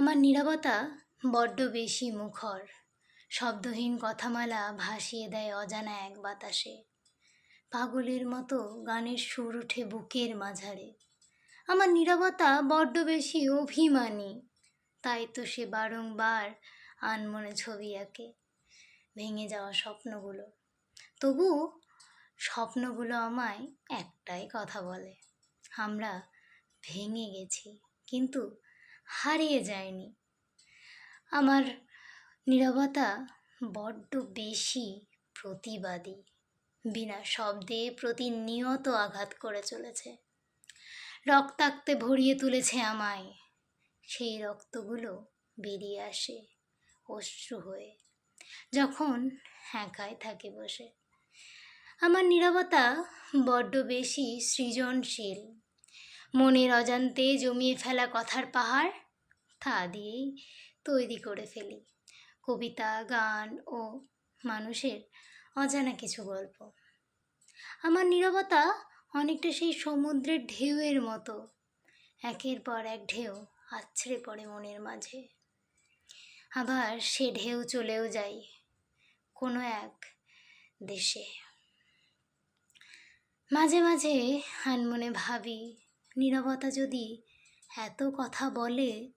আমার নীরবতা বড্ড বেশি মুখর। শব্দহীন কথামালা ভাসিয়ে দেয় অজানা এক বাতাসে। পাগলের মতো গানের সুর ওঠে বুকের মাঝারে। আমার নীরবতা বড্ড বেশি অভিমানী। তাই তো সে বারংবার আনমনে ছবি আঁকে ভেঙে যাওয়া স্বপ্নগুলো। তবু স্বপ্নগুলো আমায় একটাই কথা বলে, আমরা ভেঙে গেছি কিন্তু হারিয়ে যায়নি। আমার নীরবতা বড্ড বেশি প্রতিবাদী, বিনা শব্দে প্রতিনিয়ত আঘাত করে চলেছে। রক্তাক্তে ভরিয়ে তুলেছে আমায়, সেই রক্তগুলো বেরিয়ে আসে অশ্রু হয়ে যখন একাই থাকে বসে। আমার নীরবতা বড্ড বেশি সৃজনশীল, মনের অজান্তে জমিয়ে ফেলা কথার পাহাড় তা দিয়েই তৈরি করে ফেলি কবিতা, গান ও মানুষের অজানা কিছু গল্প। আমার নীরবতা অনেকটা সেই সমুদ্রের ঢেউয়ের মতো, একের পর এক ঢেউ আছড়ে পড়ে মনের মাঝে। আবার সে ঢেউ চলেও যায় কোনো এক দেশে। মাঝে মাঝে আনমনে ভাবি, নীরবতা যদি এত কথা বলে,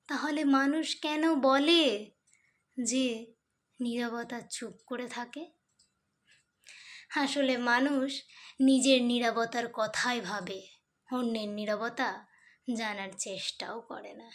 তাহলে মানুষ কেন বলে যে নীরবতা চুপ করে থাকে? আসলে মানুষ নিজের নীরবতার কথাই ভাবে, অন্যের নীরবতা জানার চেষ্টাও করে না।